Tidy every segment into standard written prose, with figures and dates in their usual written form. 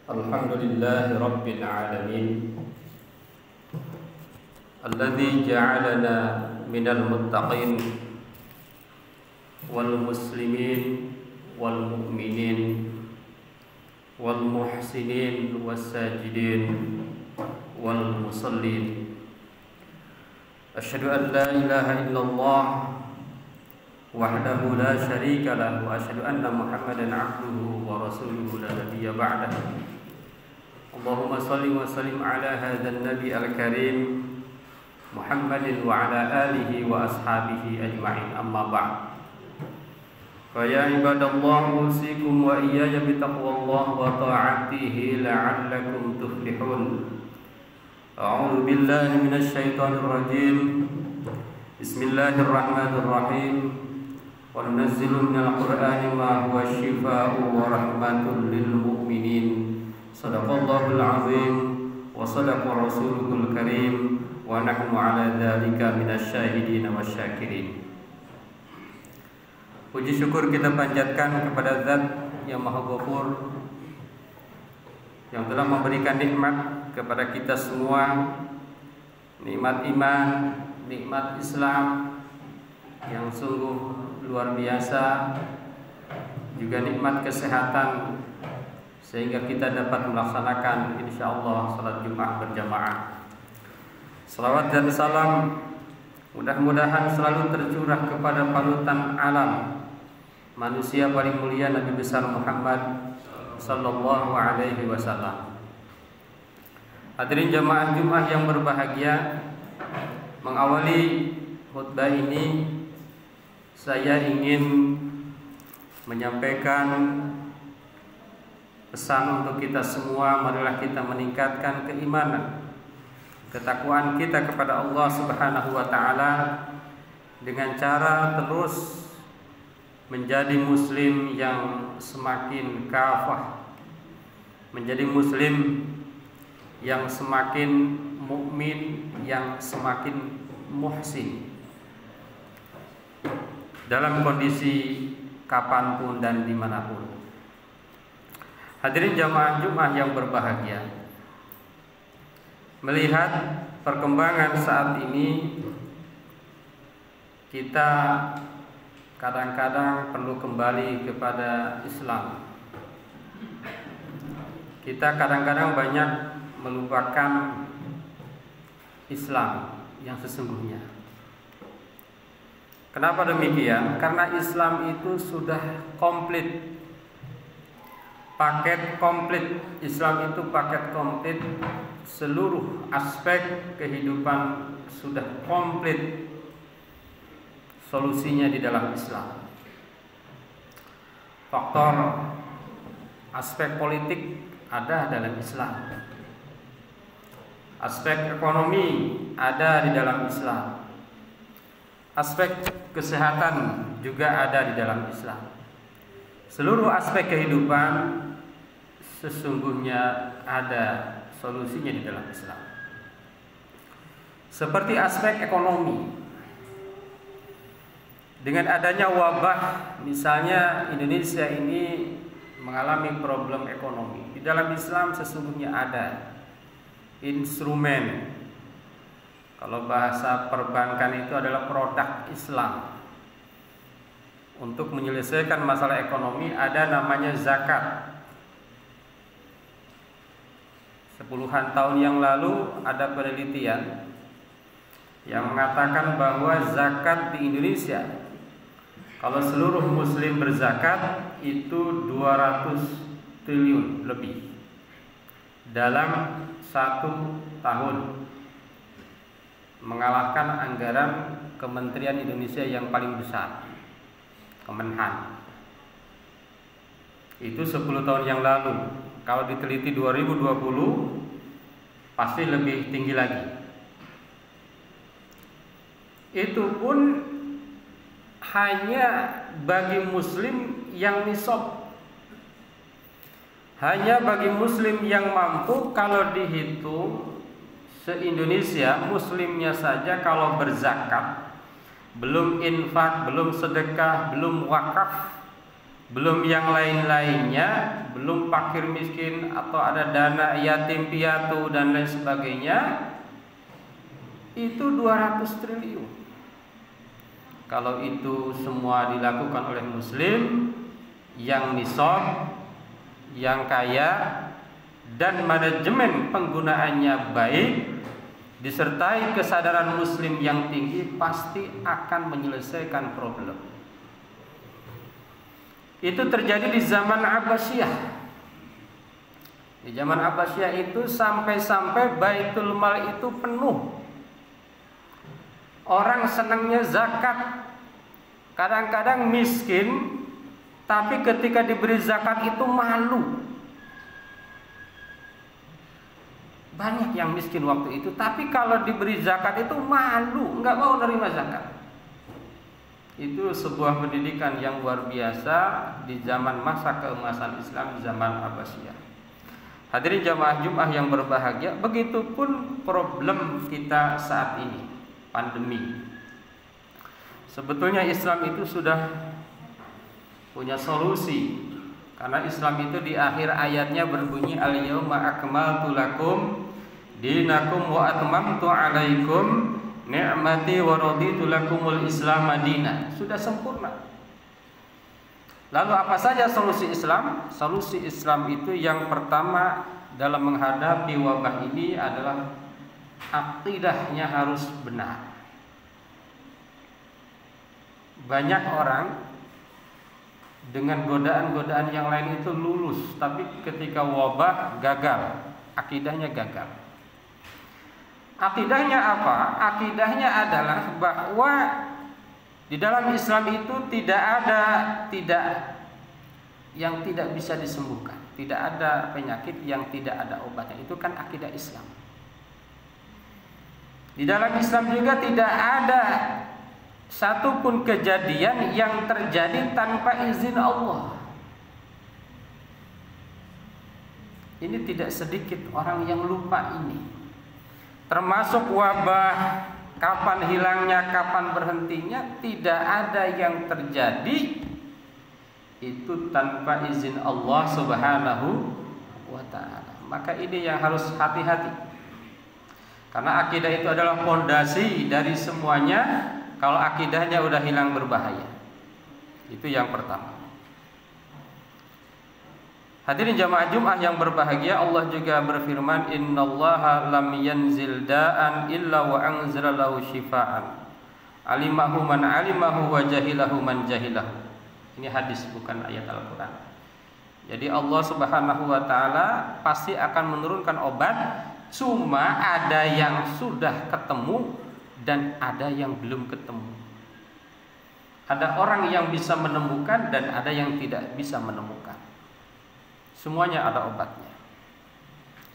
Alhamdulillahi Rabbil Alamin Alladhi ja'alana minal muttaqin wal muslimin wal mu'minin wal muhsinin was sajidin wal musallin. Asyhadu an la ilaha illallah wahdahu la syarika lahu wa asyhadu anna Muhammadan abduhu wa rasuluhu la nabiyya ba'dahu. Allahumma salli wa sallim ala hadzal nabi al-karim Muhammadin wa ala alihi wa ashabihi ajma'in, amma ba'd. Fa ya ibadallah, usikum wa iyaya bi taqwallah wa ta'atihi la'allakum tuflihun. A'udzu billahi minasy syaithanir rajim. Bismillahirrahmanirrahim. Wa nunazzilu minal qur'ani ma huwa syifaa'un wa rahmatun lil mu'minin. Sadaqallahul azim wa sadaqa rasuluhul karim wa nahnu ala dzalika minasyahidin wasyakirin. Puji syukur kita panjatkan kepada Zat yang Maha Ghafur, yang telah memberikan nikmat kepada kita semua, nikmat iman, nikmat Islam yang sungguh luar biasa, juga nikmat kesehatan sehingga kita dapat melaksanakan insyaallah salat Jumat berjamaah. Salawat dan salam mudah-mudahan selalu tercurah kepada panutan alam, manusia paling mulia, Nabi besar Muhammad sallallahu alaihi wasallam. Hadirin jamaah Jumat yang berbahagia, mengawali khutbah ini saya ingin menyampaikan pesan untuk kita semua. Marilah kita meningkatkan keimanan, ketakwaan kita kepada Allah Subhanahu wa taala dengan cara terus menjadi muslim yang semakin kafah, menjadi muslim yang semakin mukmin, yang semakin muhsin dalam kondisi kapanpun dan dimanapun. Hadirin jamaah Jumat yang berbahagia, melihat perkembangan saat ini, kita kadang-kadang perlu kembali kepada Islam. Kita kadang-kadang banyak melupakan Islam yang sesungguhnya. Kenapa demikian? Karena Islam itu sudah komplit, paket komplit. Islam itu paket komplit, seluruh aspek kehidupan sudah komplit solusinya di dalam Islam. Faktor aspek politik ada dalam Islam, aspek ekonomi ada di dalam Islam, aspek kesehatan juga ada di dalam Islam. Seluruh aspek kehidupan sesungguhnya ada solusinya di dalam Islam. Seperti aspek ekonomi, dengan adanya wabah, misalnya Indonesia ini mengalami problem ekonomi, di dalam Islam sesungguhnya ada instrumen. Kalau bahasa perbankan itu adalah produk Islam. Untuk menyelesaikan masalah ekonomi ada namanya zakat. 10-an tahun yang lalu ada penelitian yang mengatakan bahwa zakat di Indonesia, kalau seluruh muslim berzakat, itu 200 triliun lebih dalam 1 tahun, mengalahkan anggaran Kementerian Indonesia yang paling besar, Kemenhan. Itu 10 tahun yang lalu. Kalau diteliti 2020 pasti lebih tinggi lagi. Itu pun hanya bagi muslim yang nisab, hanya bagi muslim yang mampu. Kalau dihitung se-Indonesia, muslimnya saja kalau berzakat, belum infak, belum sedekah, belum wakaf, belum yang lain-lainnya, belum fakir miskin atau ada dana yatim piatu dan lain sebagainya, itu 200 triliun. Kalau itu semua dilakukan oleh muslim yang nisab, yang kaya, dan manajemen penggunaannya baik, disertai kesadaran muslim yang tinggi, pasti akan menyelesaikan problem. Itu terjadi di zaman Abbasiyah. Di zaman Abbasiyah itu sampai-sampai Baitul Mal itu penuh. Orang senangnya zakat. Kadang-kadang miskin, tapi ketika diberi zakat itu malu. Banyak yang miskin waktu itu, tapi kalau diberi zakat itu malu, nggak mau nerima zakat. Itu sebuah pendidikan yang luar biasa di zaman masa keemasan Islam, di zaman Abbasiyah. Hadirin jamaah Jumat yang berbahagia, begitupun problem kita saat ini, pandemi. Sebetulnya Islam itu sudah punya solusi, karena Islam itu di akhir ayatnya berbunyi al-yauma akmaltu lakum dinakum wa atmamtu alaikum ni'mati wa raditu lakumul Islam madina. Sudah sempurna. Lalu apa saja solusi Islam? Solusi Islam itu yang pertama dalam menghadapi wabah ini adalah akidahnya harus benar. Banyak orang dengan godaan-godaan yang lain itu lulus, tapi ketika wabah gagal, akidahnya gagal. Akidahnya apa? Akidahnya adalah bahwa di dalam Islam itu tidak ada yang tidak bisa disembuhkan, tidak ada penyakit yang tidak ada obatnya. Itu kan akidah Islam. Di dalam Islam juga tidak ada satupun kejadian yang terjadi tanpa izin Allah. Ini tidak sedikit orang yang lupa ini. Termasuk wabah, kapan hilangnya, kapan berhentinya, tidak ada yang terjadi itu tanpa izin Allah Subhanahu wa ta'ala. Maka ini yang harus hati-hati. Karena akidah itu adalah fondasi dari semuanya. Kalau akidahnya udah hilang berbahaya. Itu yang pertama. Hadirin jamaah Jumat yang berbahagia, Allah juga berfirman, innallaha lam yanzil da'an illa wa anzala lahu syifaan. Alimahu man alimahu wa jahilahu man jahilahu. Ini hadis, bukan ayat Al-Qur'an. Jadi Allah Subhanahu wa ta'ala pasti akan menurunkan obat, cuma ada yang sudah ketemu dan ada yang belum ketemu. Ada orang yang bisa menemukan dan ada yang tidak bisa menemukan. Semuanya ada obatnya.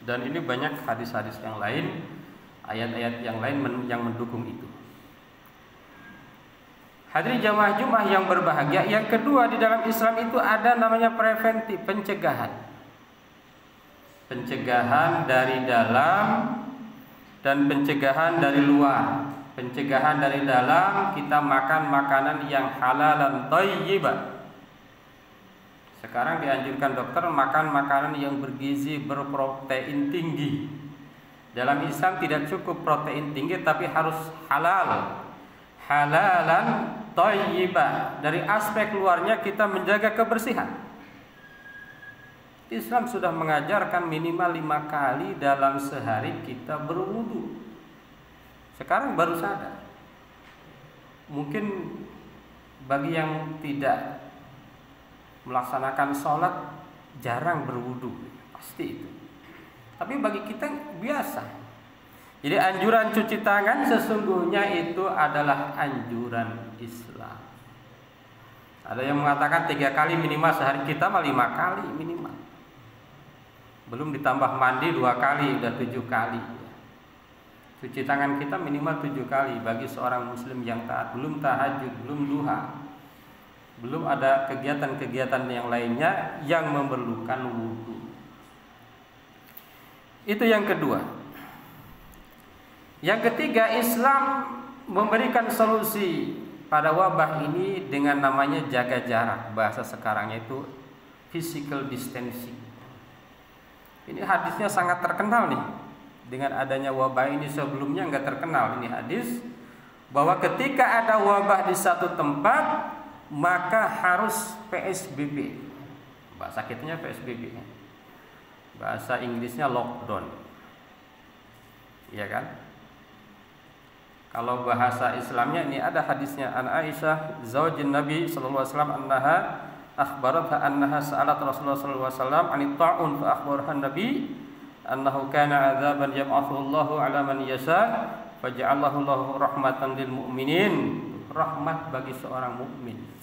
Dan ini banyak hadis-hadis yang lain, ayat-ayat yang lain yang mendukung itu. Hadirin jamaah Jumat yang berbahagia, yang kedua di dalam Islam itu ada namanya preventif, pencegahan. Pencegahan dari dalam dan pencegahan dari luar. Pencegahan dari dalam, kita makan makanan yang halal dan thayyibah. Sekarang dianjurkan dokter makan makanan yang bergizi, berprotein tinggi. Dalam Islam tidak cukup protein tinggi, tapi harus halal. Halalan thayyibah. Dari aspek luarnya kita menjaga kebersihan. Islam sudah mengajarkan minimal 5 kali dalam sehari kita berwudu. Sekarang baru sadar. Mungkin bagi yang tidak melaksanakan sholat jarang berwudu, pasti itu. Tapi bagi kita biasa. Jadi anjuran cuci tangan sesungguhnya itu adalah anjuran Islam. Ada yang mengatakan 3 kali minimal sehari, kita mah 5 kali minimal. Belum ditambah mandi 2 kali, udah 7 kali. Cuci tangan kita minimal 7 kali bagi seorang muslim yang taat. Belum tahajud, belum duha, belum ada kegiatan-kegiatan yang lainnya yang memerlukan wudu. Itu yang kedua. Yang ketiga, Islam memberikan solusi pada wabah ini dengan namanya jaga jarak, bahasa sekarangnya itu physical distancing. Ini hadisnya sangat terkenal nih. Dengan adanya wabah ini, sebelumnya nggak terkenal ini hadis, bahwa ketika ada wabah di satu tempat maka harus PSBB. Bahasa kitanya PSBB, bahasa Inggrisnya lockdown, iya kan? Kalau bahasa Islamnya ini ada hadisnya, an Aisyah zaujin Nabi sallallahu alaihi wasallam annaha akhbaratha annaha sa'alat Rasulullah sallallahu alaihi wasallam anit ta'un fa akhbaraha Nabi annahu kana adzaban yab'athu Allahu 'ala man yasha faja'alahu Allahu rahmatan lil mu'minin, rahmat bagi seorang mukmin.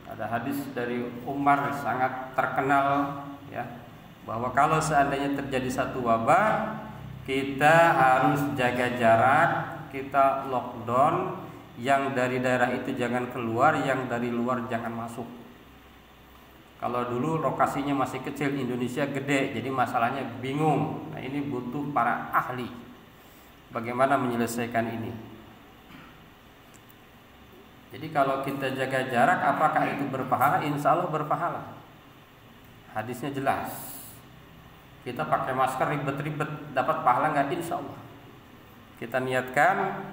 Ada hadis dari Umar sangat terkenal ya, bahwa kalau seandainya terjadi satu wabah, kita harus jaga jarak, kita lockdown, yang dari daerah itu jangan keluar, yang dari luar jangan masuk. Kalau dulu lokasinya masih kecil, Indonesia gede, jadi masalahnya bingung. Nah, ini butuh para ahli bagaimana menyelesaikan ini. Jadi kalau kita jaga jarak, apakah itu berpahala? Insya Allah berpahala. Hadisnya jelas. Kita pakai masker ribet-ribet, dapat pahala nggak? Insya Allah. Kita niatkan,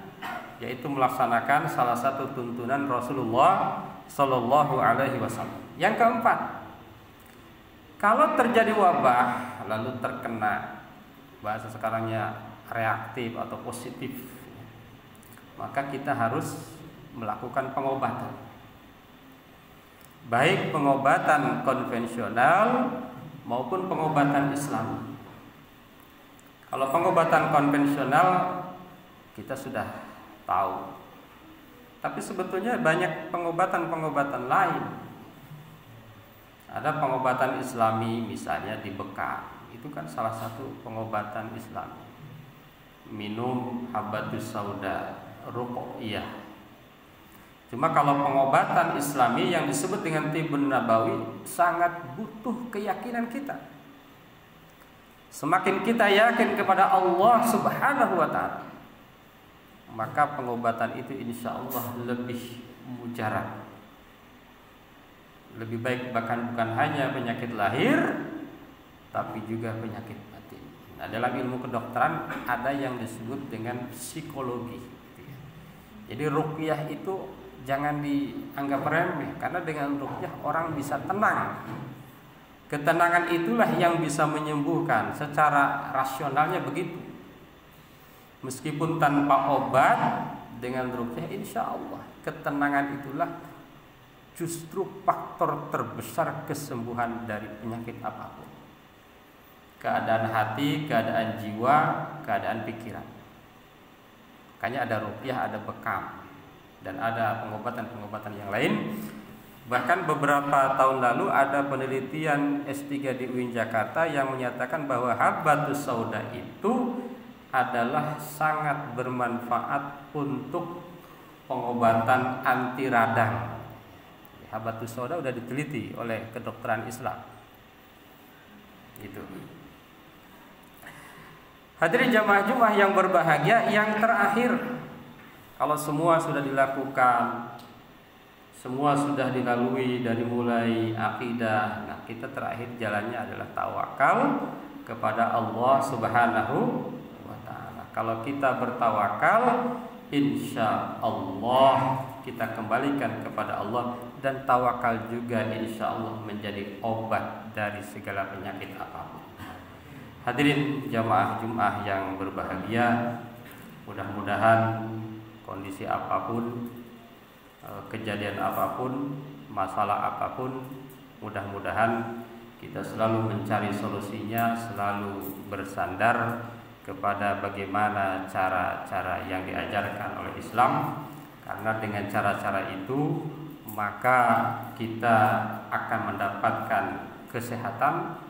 yaitu melaksanakan salah satu tuntunan Rasulullah Sallallahu Alaihi Wasallam. Yang keempat, kalau terjadi wabah lalu terkena, bahasa sekarangnya reaktif atau positif, maka kita harus melakukan pengobatan, baik pengobatan konvensional maupun pengobatan Islam. Kalau pengobatan konvensional kita sudah tahu, tapi sebetulnya banyak pengobatan-pengobatan lain. Ada pengobatan Islami, misalnya dibekam, itu kan salah satu pengobatan Islam. Minum habatus sauda, ruqyah. Cuma kalau pengobatan Islami yang disebut dengan Tibun Nabawi sangat butuh keyakinan kita. Semakin kita yakin kepada Allah Subhanahu wa ta'ala, maka pengobatan itu insya Allah lebih mujarab, lebih baik, bahkan bukan hanya penyakit lahir tapi juga penyakit batin. Nah, dalam ilmu kedokteran ada yang disebut dengan psikologi. Jadi ruqyah itu jangan dianggap remeh, karena dengan ruqyah orang bisa tenang. Ketenangan itulah yang bisa menyembuhkan, secara rasionalnya begitu. Meskipun tanpa obat, dengan ruqyah insya Allah ketenangan itulah justru faktor terbesar kesembuhan dari penyakit apapun. Keadaan hati, keadaan jiwa, keadaan pikiran. Makanya ada ruqyah, ada bekam, dan ada pengobatan-pengobatan yang lain. Bahkan beberapa tahun lalu ada penelitian S3 di UIN Jakarta yang menyatakan bahwa habatus sauda itu adalah sangat bermanfaat untuk pengobatan anti radang. Habatus sauda sudah diteliti oleh kedokteran Islam. Gitu. Hadirin jamaah Jumat yang berbahagia, yang terakhir, kalau semua sudah dilakukan, semua sudah dilalui dari mulai akidah, nah kita terakhir jalannya adalah tawakal kepada Allah Subhanahu wa ta'ala. Kalau kita bertawakal, insya Allah kita kembalikan kepada Allah, dan tawakal juga insya Allah menjadi obat dari segala penyakit apapun. Hadirin jamaah Jumat yang berbahagia, mudah-mudahan kondisi apapun, kejadian apapun, masalah apapun, mudah-mudahan kita selalu mencari solusinya, selalu bersandar kepada bagaimana cara-cara yang diajarkan oleh Islam, karena dengan cara-cara itu maka kita akan mendapatkan kesehatan,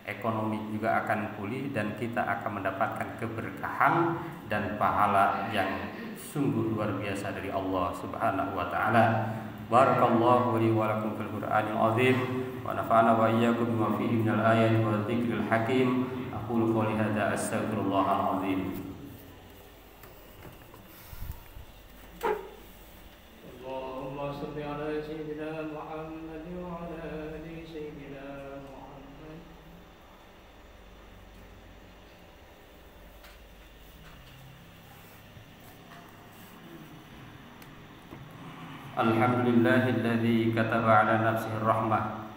ekonomi juga akan pulih, dan kita akan mendapatkan keberkahan dan pahala yang sungguh luar biasa dari Allah Subhanahu wa ta'ala. Barakallahu li wa lakum fil Qur'anil azim wa nafa'ana wa iyyakum bima fihi minal ayati wa dzikril hakim. Aqulu qouli hadza astaghfirullahal azim. سيدنا محمد وعلى آل سيدنا محمد. Alhamdulillahilladzi kataba ala nafsihi rahmah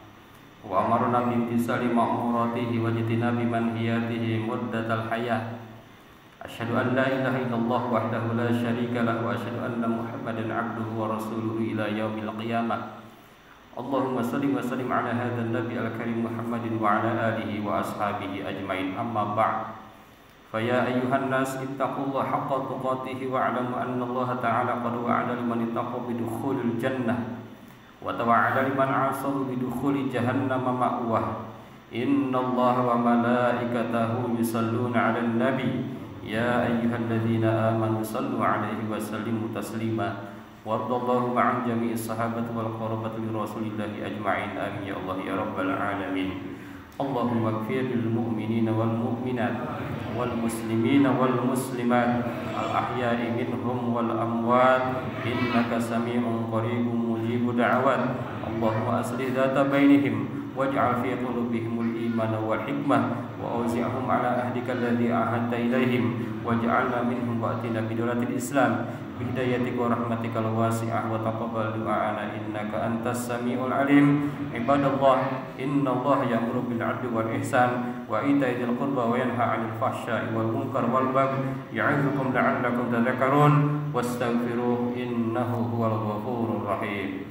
wa amarna bi imtisali ma'muratihi wa jitinabi manhiyatihi muddatal hayah. Asyhadu an la ilaha illallah wahdahu la syarika lahu wa asyhadu anna Muhammadan abduhu wa rasuluhu ila yaumil qiyamah. Allahumma shalli wa sallim ala hadzal nabi al-karim Muhammadin wa ala alihi wa ashabihi ajmain. Amma ba'd. Faya ayyuhan nas ittaqullaha haqqa tuqatih wa alamu anna Allah ta'ala qad wa'ada liman ittaqa bidukhulil jannah wa tawa'ada liman 'asahu bidukhuli jahannam ma'wah. Innallaha wa malaikatahu yusalluna 'alan nabi ya ayyuhalladzina amanu sallu 'alaihi wa sallimu taslima. Wardallahu ma'an jami'is sahabati wal qarabati li rasulillahi ajma'in. Amin ya Allah ya rabbal alamin. Allahumma ighfir lil mu'minina wal mu'minat wal muslimina wal muslimat al ahya'i minhum wal amwat innaka sami'un qaribun mujibud da'awat. Allahumma aslih dhata bainihim waj'al fi qulubihimul imana wal hikmah wa awzi'hum ala ahdika alladhi ahadta ilaihim waj'alna minhum wa atina bidolatil islam bihidayatika wa rahmatikal wasi'ah wa taqabbal du'ana innaka antas sami'ul alim. Ibadallah, innallaha ya'muru bil 'adli wal ihsan wa ita'i dzil qurba wa yanha 'anil fahsya'i wal munkar wal baghi ya'idzukum la'allakum tadhakkarun wastaghfiruhu innahu huwal ghafurur rahim.